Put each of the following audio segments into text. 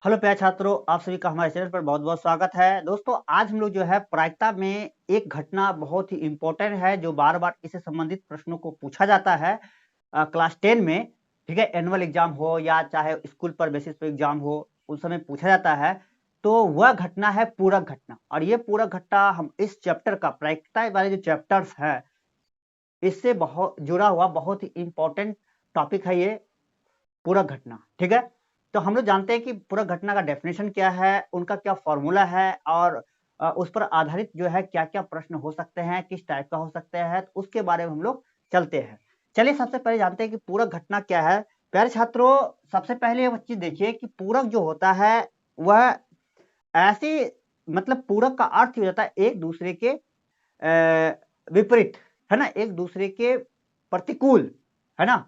Hello प्यारे छात्रों, आप सभी का हमारे चैनल पर बहुत बहुत स्वागत है। दोस्तों, आज हम लोग जो है प्रायिकता में एक घटना बहुत ही इम्पोर्टेंट है जो बार बार इससे संबंधित प्रश्नों को पूछा जाता है क्लास 10 में। ठीक है, एनुअल एग्जाम हो या चाहे स्कूल पर बेसिस पे एग्जाम हो, उस समय पूछा जाता है। तो वह घटना है पूरक घटना, और ये पूरक घटना हम इस चैप्टर का प्रायिकता वाले जो चैप्टर्स है इससे बहुत जुड़ा हुआ बहुत ही इम्पोर्टेंट टॉपिक है ये पूरक घटना। ठीक है, तो हम लोग जानते हैं कि पूरक घटना का डेफिनेशन क्या है, उनका क्या फॉर्मूला है, और उस पर आधारित जो है क्या क्या प्रश्न हो सकते हैं, किस टाइप का हो सकता है, तो उसके बारे में हम लोग चलते हैं। चलिए सबसे पहले जानते हैं कि पूरक घटना क्या है। प्यारे छात्रों, सबसे पहले ये चीज देखिए कि पूरक जो होता है वह ऐसी, मतलब पूरक का अर्थ हो जाता है एक दूसरे के विपरीत, है ना, एक दूसरे के प्रतिकूल, है ना।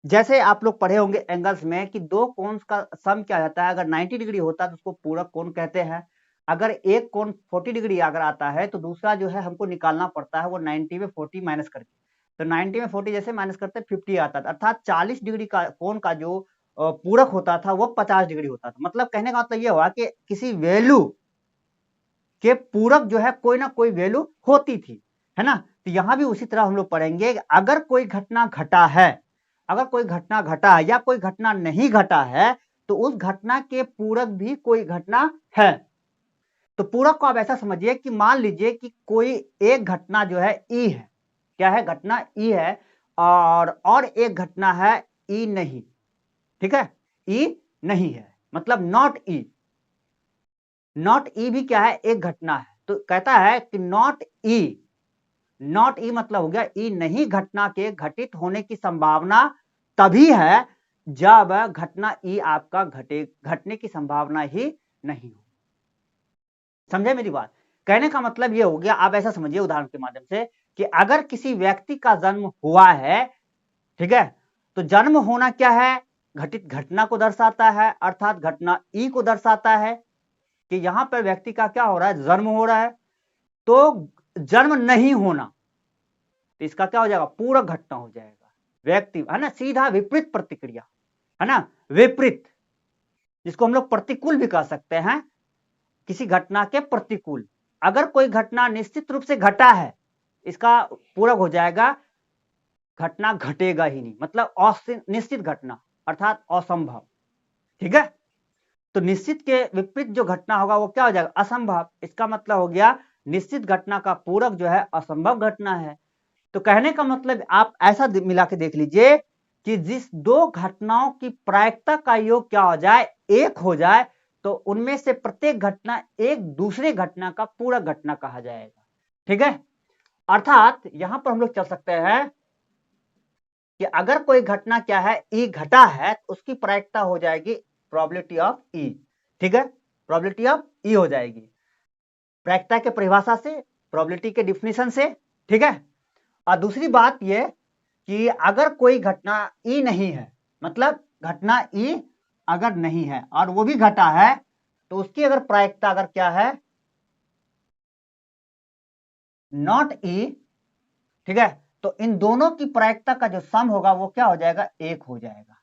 जैसे आप लोग पढ़े होंगे एंगल्स में कि दो कोन्स का सम क्या रहता है, अगर 90 डिग्री होता है तो उसको पूरक कोण कहते हैं। अगर एक कोण 40 डिग्री अगर आता है तो दूसरा जो है हमको निकालना पड़ता है वो 90 में 40 माइनस करके। तो 90 में 40 जैसे माइनस करते हैं 50 आता था, अर्थात 40 डिग्री का कोण का जो पूरक होता था वो 50 डिग्री होता था। मतलब कहने का मतलब ये हुआ कि किसी वैल्यू के पूरक जो है कोई ना कोई वैल्यू होती थी, है ना। तो यहां भी उसी तरह हम लोग पढ़ेंगे, अगर कोई घटना घटा है, अगर कोई घटना घटा है या कोई घटना नहीं घटा है तो उस घटना के पूरक भी कोई घटना है। तो पूरक को आप ऐसा समझिए कि मान लीजिए कि कोई एक घटना जो है ई है, क्या है, घटना ई है, और एक घटना है ई नहीं। ठीक है, ई नहीं है मतलब नॉट ई। नॉट ई भी क्या है, एक घटना है। तो कहता है कि नॉट ई, नॉट ई मतलब हो गया ई नहीं घटना के घटित होने की संभावना तभी है जब घटना ई आपका घटने की संभावना ही नहीं हो। समझे मेरी बात? कहने का मतलब ये हो गया, आप ऐसा समझिए उदाहरण के माध्यम से कि अगर किसी व्यक्ति का जन्म हुआ है, ठीक है, तो जन्म होना क्या है, घटित घटना को दर्शाता है, अर्थात घटना ई को दर्शाता है कि यहां पर व्यक्ति का क्या हो रहा है, जन्म हो रहा है। तो जन्म नहीं होना, तो इसका क्या हो जाएगा, पूरक घटना हो जाएगा। व्यक्ति, है ना, सीधा विपरीत प्रतिक्रिया, है ना, विपरीत, जिसको हम लोग प्रतिकूल भी कह सकते हैं, किसी घटना के प्रतिकूल। अगर कोई घटना निश्चित रूप से घटा है, इसका पूरक हो जाएगा घटना घटेगा ही नहीं, मतलब निश्चित घटना अर्थात असंभव। ठीक है, तो निश्चित के विपरीत जो घटना होगा वो क्या हो जाएगा, असंभव। इसका मतलब हो गया निश्चित घटना का पूरक जो है असंभव घटना है। तो कहने का मतलब आप ऐसा मिला के देख लीजिए कि जिस दो घटनाओं की प्रायिकता का योग क्या हो जाए, एक हो जाए, तो उनमें से प्रत्येक घटना एक दूसरे घटना का पूरक घटना कहा जाएगा। ठीक है, अर्थात यहां पर हम लोग चल सकते हैं कि अगर कोई घटना क्या है, ई घटा है, तो उसकी प्रायिकता हो जाएगी प्रोबेबिलिटी ऑफ ई। ठीक है, प्रोबेबिलिटी ऑफ ई हो जाएगी प्रायिकता के परिभाषा से, प्रोबेबिलिटी के डिफिनेशन से। ठीक है, और दूसरी बात यह कि अगर कोई घटना ई नहीं है, मतलब घटना ई अगर नहीं है और वो भी घटा है, तो उसकी अगर प्रायिकता अगर क्या है, नॉट ई, ठीक है, तो इन दोनों की प्रायिकता का जो सम होगा वो क्या हो जाएगा, एक हो जाएगा।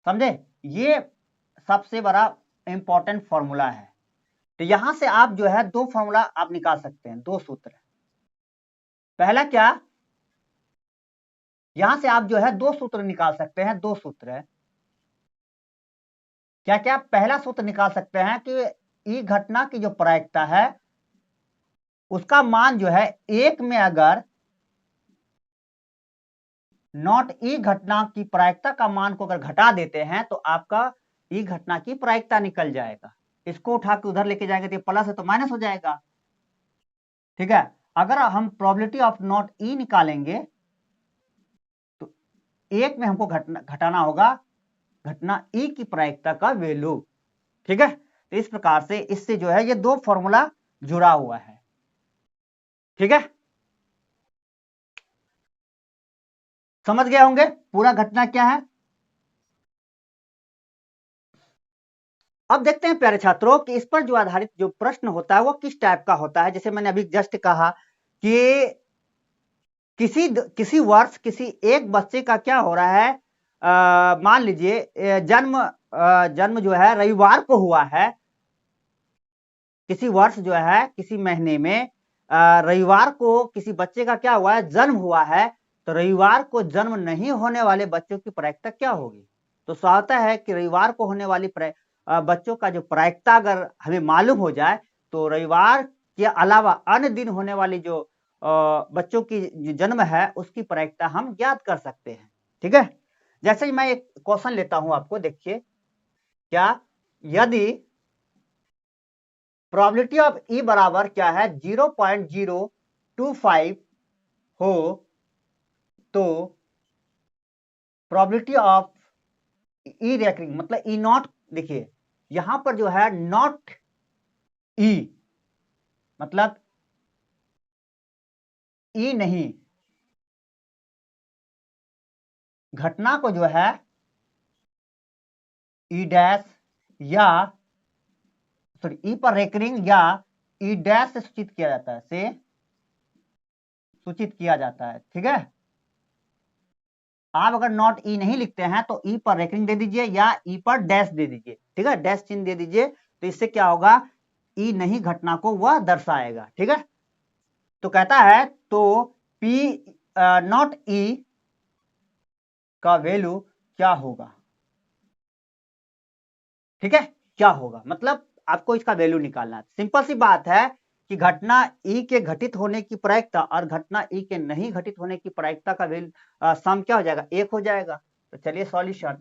समझे, ये सबसे बड़ा इंपॉर्टेंट फॉर्मूला है। तो यहां से आप जो है दो फॉर्मूला आप निकाल सकते हैं, दो सूत्र। पहला क्या, यहां से आप जो है दो सूत्र निकाल सकते हैं, दो सूत्र। क्या क्या, पहला सूत्र निकाल सकते हैं कि ई घटना की जो प्रायिकता है उसका मान जो है एक में अगर नॉट ई घटना की प्रायिकता का मान को अगर घटा देते हैं तो आपका ई घटना की प्रायिकता निकल जाएगा। इसको उठा के उधर लेके जाएंगे तो प्लस है तो माइनस हो जाएगा। ठीक है, अगर हम प्रोबेबिलिटी ऑफ नॉट ई निकालेंगे तो एक में हमको घटाना होगा घटना ई की प्रायिकता का वैल्यू। ठीक है, तो इस प्रकार से इससे जो है ये दो फॉर्मूला जुड़ा हुआ है। ठीक है, समझ गए होंगे पूरा घटना क्या है। अब देखते हैं प्यारे छात्रों कि इस पर जो आधारित जो प्रश्न होता है वो किस टाइप का होता है। जैसे मैंने अभी जस्ट कहा कि किसी वर्ष किसी एक बच्चे का क्या हो रहा है, मान लीजिए जन्म जन्म जो है रविवार को हुआ है, किसी वर्ष जो है किसी महीने में रविवार को किसी बच्चे का क्या हुआ है, जन्म हुआ है, तो रविवार को जन्म नहीं होने वाले बच्चों की प्रायिकता क्या होगी? तो स्वतः है कि रविवार को होने वाली बच्चों का जो प्रायिकता अगर हमें मालूम हो जाए तो रविवार के अलावा अन्य दिन होने वाली जो बच्चों की जो जन्म है उसकी प्रायिकता हम ज्ञात कर सकते हैं। ठीक है, जैसे ही मैं एक क्वेश्चन लेता हूं आपको, देखिए क्या, यदि प्रोबेबिलिटी ऑफ ई बराबर क्या है 0.025 हो तो प्रोबेबिलिटी ऑफ ई रेकरिंग मतलब ई नॉट, देखिए यहां पर जो है नॉट ई मतलब ई नहीं, घटना को जो है ई डैश या सॉरी ई पर रेकरिंग या ई डैश से सूचित किया जाता है, सूचित किया जाता है। ठीक है, आप अगर नॉट ई नहीं लिखते हैं तो ई पर रेकरिंग दे दीजिए या ई पर डैश दे दीजिए। ठीक है, डैश चिन्ह दे दीजिए, तो इससे क्या होगा, ई नहीं घटना को वह दर्शाएगा। ठीक है, तो कहता है तो पी नॉट ई का वैल्यू क्या होगा? ठीक है, क्या होगा मतलब आपको इसका वैल्यू निकालना है। सिंपल सी बात है कि घटना ई के घटित होने की प्रायिकता और घटना ई के नहीं घटित होने की प्रायिकता का वैल्यू सम क्या हो जाएगा, एक हो जाएगा। तो चलिए सॉल्यूशन,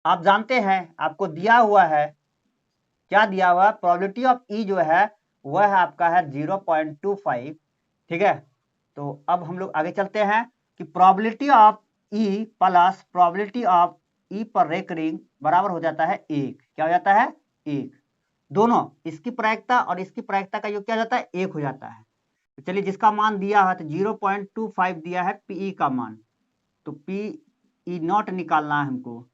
आप जानते हैं आपको दिया हुआ है, क्या दिया हुआ, प्रोबेबिलिटी ऑफ ई जो है वह है आपका है 0.25। ठीक है, तो अब हम लोग आगे चलते हैं कि probability of E plus probability of E पर रेकरिंग बराबर हो जाता है एक। क्या हो जाता है, एक। दोनों इसकी प्रायिकता और इसकी प्रायिकता का योग क्या हो जाता है, एक हो जाता है। तो चलिए जिसका मान दिया है तो 0.25 दिया है पीई का मान, तो पी ई नॉट निकालना है हमको।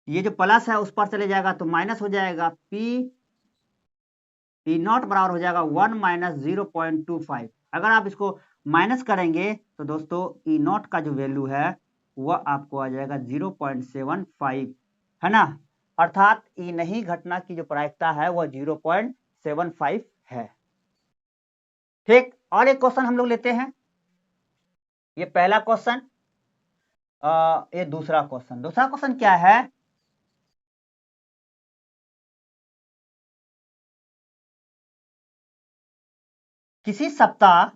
ये जो प्लस है उस पर चले जाएगा तो माइनस हो जाएगा, पी ई नॉट बराबर हो जाएगा 1 माइनस 0.25। अगर आप इसको माइनस करेंगे तो दोस्तों ई नॉट का जो वैल्यू है वह आपको आ जाएगा 0.75, है ना, अर्थात ई नहीं घटना की जो प्रायिकता है वह 0.75 है। ठीक, और एक क्वेश्चन हम लोग लेते हैं, ये पहला क्वेश्चन, ये दूसरा क्वेश्चन। दूसरा क्वेश्चन क्या है, किसी सप्ताह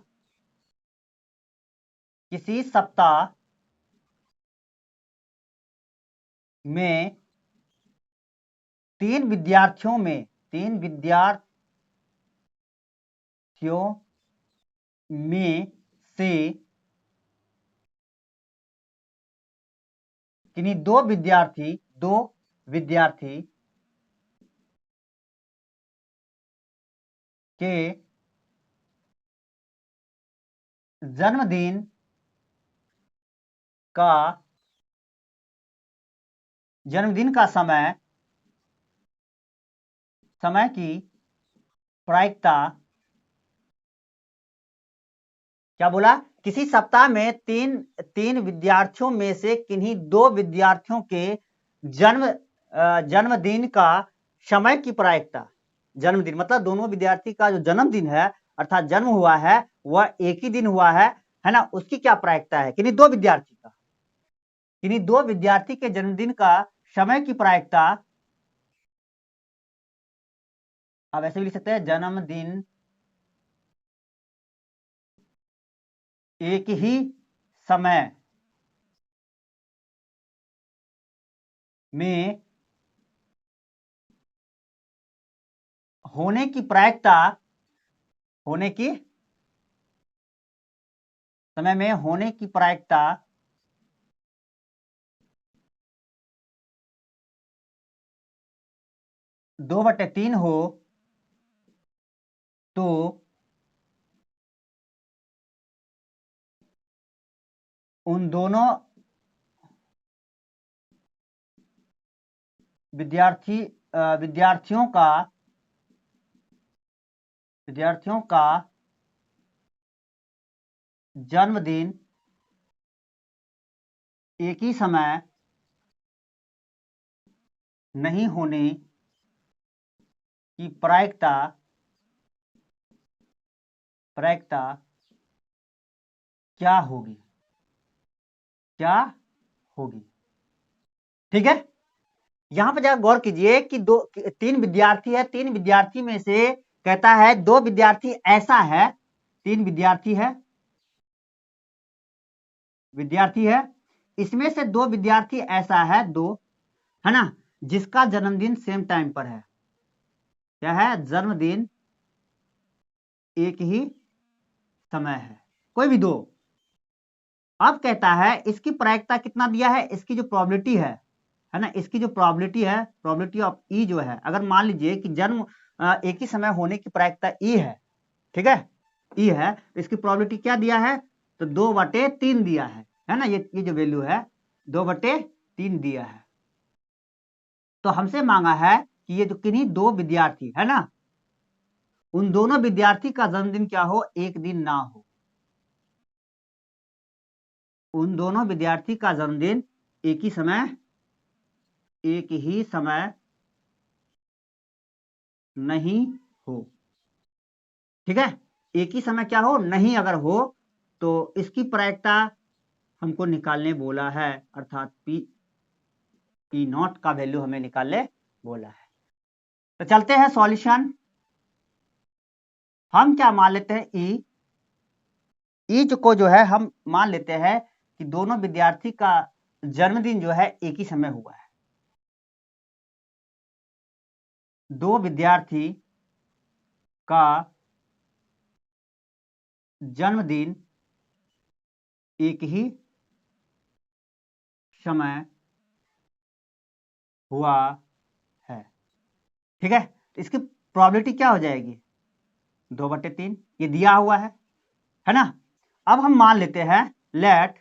में तीन विद्यार्थियों में से किन्हीं दो विद्यार्थी के जन्मदिन का समय की प्रायिकता, क्या बोला, किसी सप्ताह में तीन विद्यार्थियों में से किन्हीं दो विद्यार्थियों के जन्मदिन का समय की प्रायिकता, जन्मदिन मतलब दोनों विद्यार्थी का जो जन्मदिन है अर्थात जन्म हुआ है वह एक ही दिन हुआ है ना, उसकी क्या प्रायिकता है, किन्हीं दो विद्यार्थी के जन्मदिन का समय की प्रायिकता, आप ऐसे भी लिख सकते हैं जन्मदिन एक ही समय में होने की प्रायिकता, होने की समय में होने की प्रायिकता 2/3 हो तो उन दोनों विद्यार्थियों का जन्मदिन एक ही समय नहीं होने की प्रायिकता प्रायिकता क्या होगी, क्या होगी। ठीक है, यहां पर जरा गौर कीजिए कि तीन विद्यार्थी है, तीन विद्यार्थी में से कहता है दो विद्यार्थी ऐसा है, तीन विद्यार्थी है, इसमें से दो विद्यार्थी ऐसा है, दो है ना, जिसका जन्मदिन सेम टाइम पर है। क्या है, जन्मदिन एक ही समय है, कोई भी दो। अब कहता है इसकी प्रायिकता कितना दिया है, इसकी जो प्रोबेबिलिटी है ना, इसकी जो प्रोबेबिलिटी है, प्रोबेबिलिटी ऑफ ई जो है, अगर मान लीजिए कि जन्म एक ही समय होने की प्रायिकता ई है, ठीक है, ई है, तो इसकी प्रोबेबिलिटी क्या दिया है, तो 2/3 दिया है ना, ये जो वैल्यू है 2/3 दिया है। तो हमसे मांगा है कि ये जो किन्हीं दो विद्यार्थी है ना, उन दोनों विद्यार्थी का जन्मदिन क्या हो, एक दिन ना हो। उन दोनों विद्यार्थी का जन्मदिन एक ही समय नहीं हो। ठीक है, एक ही समय क्या हो, नहीं अगर हो तो इसकी प्रायिकता हमको निकालने बोला है, अर्थात पी नॉट का वैल्यू हमें निकालने बोला है। तो चलते हैं सॉल्यूशन। हम क्या मान लेते हैं, ई को जो है हम मान लेते हैं कि दोनों विद्यार्थी का जन्मदिन जो है एक ही समय हुआ है। दो विद्यार्थी का जन्मदिन एक ही समय हुआ है। ठीक है, तो इसकी प्रोबेबिलिटी क्या हो जाएगी, 2/3, ये दिया हुआ है ना। अब हम मान लेते हैं लेट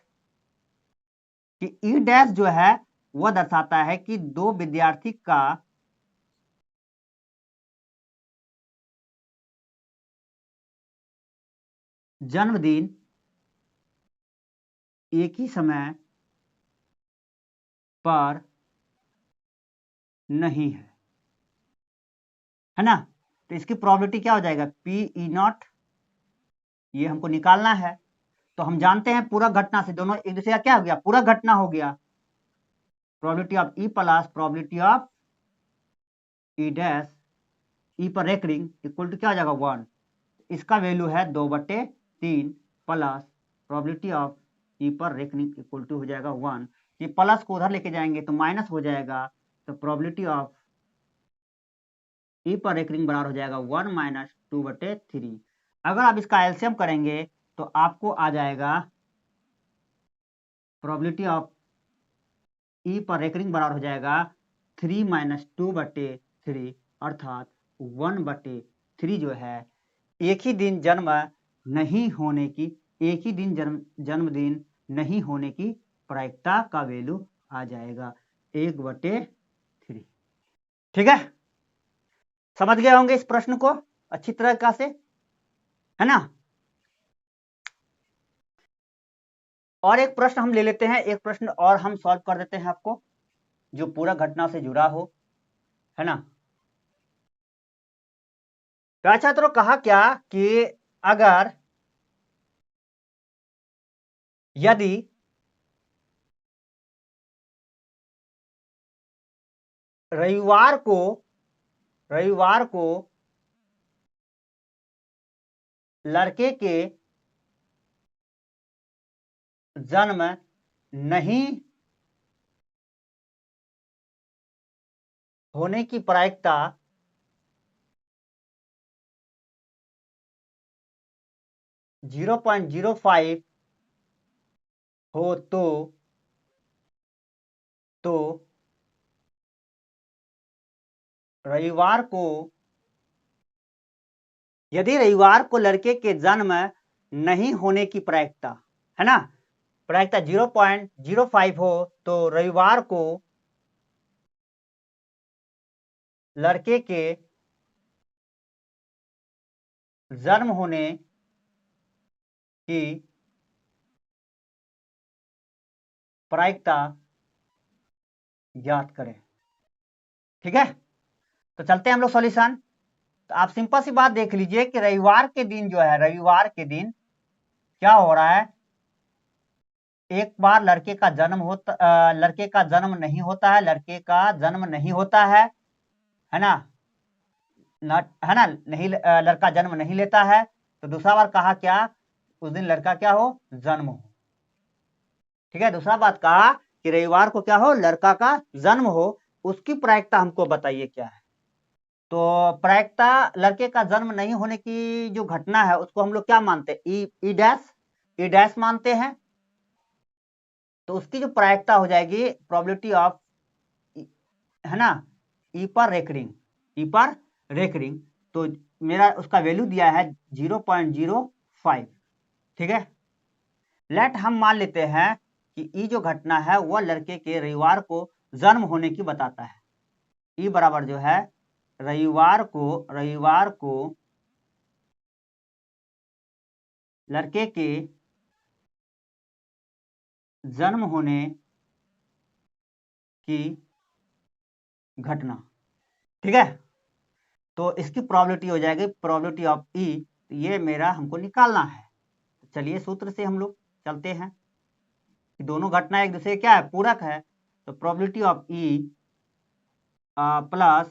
कि ई डैश जो है वह दर्शाता है कि दो विद्यार्थी का जन्मदिन एक ही समय पर नहीं है ना। तो इसकी प्रोबेबिलिटी क्या हो जाएगा, पी ई नॉट, ये हमको निकालना है। तो हम जानते हैं पूरा घटना से दोनों एक दूसरे का क्या हो गया, पूरा घटना हो गया। Probability of E plus probability of E dash, E पर रेकरिंग इक्वल टू क्या हो जाएगा, 1। इसका वैल्यू है 2/3 प्लस प्रोबेबिलिटी ऑफ ई पर रेकरिंग इक्वल टू हो जाएगा 1। ये प्लस को उधर लेके जाएंगे तो माइनस हो जाएगा, तो प्रोबेबिलिटी ऑफ ई पर रेकरिंग बराबर हो जाएगा 1 माइनस 2/3। अगर आप इसका एलसीएम करेंगे तो आपको आ जाएगा प्रोबेबिलिटी ऑफ ई पर रेकरिंग बराबर हो जाएगा 3 माइनस 2/3, अर्थात 1/3 जो है एक ही दिन नहीं होने की एक ही दिन जन्मदिन नहीं होने की प्रायिकता का वैल्यू आ जाएगा 1/3। ठीक है, समझ गए होंगे इस प्रश्न को अच्छी तरह से, है ना। और एक प्रश्न हम ले लेते हैं, एक प्रश्न और हम सॉल्व कर देते हैं आपको, जो पूरा घटना से जुड़ा हो, है ना। तो छात्रों कहा क्या कि अगर यदि रविवार को लड़के के जन्म नहीं होने की प्रायिकता 0.05 हो तो रविवार को यदि रविवार को लड़के के जन्म नहीं होने की प्रायिकता, है ना, प्रायिकता 0.05 हो तो रविवार को लड़के के जन्म होने की प्रायिकता ज्ञात करें। ठीक है, तो चलते हैं हम लोग सॉल्यूशन। तो आप सिंपल सी बात देख लीजिए कि रविवार के दिन जो है, रविवार के दिन क्या हो रहा है, एक बार लड़के का जन्म होता, लड़के का जन्म नहीं होता है, लड़के का जन्म नहीं होता है ना, है ना, नहीं, लड़का जन्म नहीं लेता है। तो दूसरा बार कहा क्या, उस दिन लड़का क्या हो, जन्म हो। ठीक है, दूसरा बात कहा कि रविवार को क्या हो, लड़का का जन्म हो। उसकी प्रायिकता हमको बताइए क्या है। तो प्रायिकता, लड़के का जन्म नहीं होने की जो घटना है उसको हम लोग क्या मानते हैं, ई डैश मानते हैं। तो उसकी जो प्रायिकता हो जाएगी प्रोबेबिलिटी ऑफ, है ना, ई पर रेकरिंग, ई पर रेकरिंग। तो मेरा उसका वैल्यू दिया है 0.05। ठीक है, लेट हम मान लेते हैं कि ई जो घटना है वह लड़के के रविवार को जन्म होने की बताता है। ई बराबर जो है रविवार को लड़के के जन्म होने की घटना। ठीक है, तो इसकी प्रोबेबिलिटी हो जाएगी प्रोबेबिलिटी ऑफ ई, ये मेरा हमको निकालना है। चलिए सूत्र से हम लोग चलते हैं कि दोनों घटना एक दूसरे क्या है, पूरक है। तो probability of E plus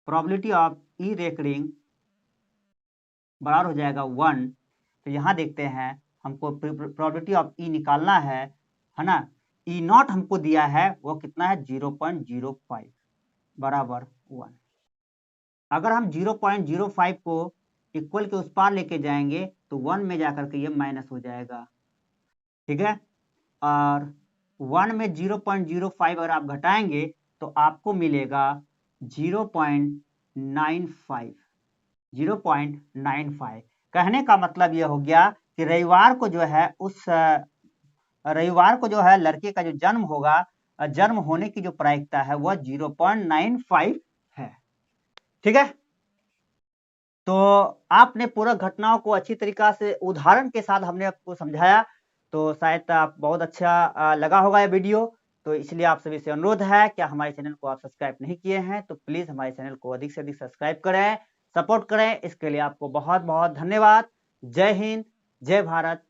probability of E recurring बराबर हो जाएगा 1। तो यहाँ देखते हैं हमको प्रोबेबिलिटी ऑफ ई निकालना है ना। ई नॉट हमको दिया है वो कितना है, 0.05 बराबर 1। अगर हम 0.05 को इक्वल के उस पार लेके जाएंगे तो 1 में जाकर के ये माइनस हो जाएगा। ठीक है, और 1 में 0.05 अगर आप घटाएंगे तो आपको मिलेगा 0.95। 0.95 कहने का मतलब यह हो गया कि रविवार को जो है रविवार को जो है लड़के का जो जन्म होगा, जन्म होने की जो प्रायिकता है वह 0.95 है। ठीक है, तो आपने पूरा घटनाओं को अच्छी तरीका से उदाहरण के साथ हमने आपको समझाया, तो शायद आप बहुत अच्छा लगा होगा ये वीडियो। तो इसलिए आप सभी से अनुरोध है, क्या हमारे चैनल को आप सब्सक्राइब नहीं किए हैं तो प्लीज हमारे चैनल को अधिक से अधिक सब्सक्राइब करें, सपोर्ट करें। इसके लिए आपको बहुत बहुत धन्यवाद। जय हिंद, जय भारत।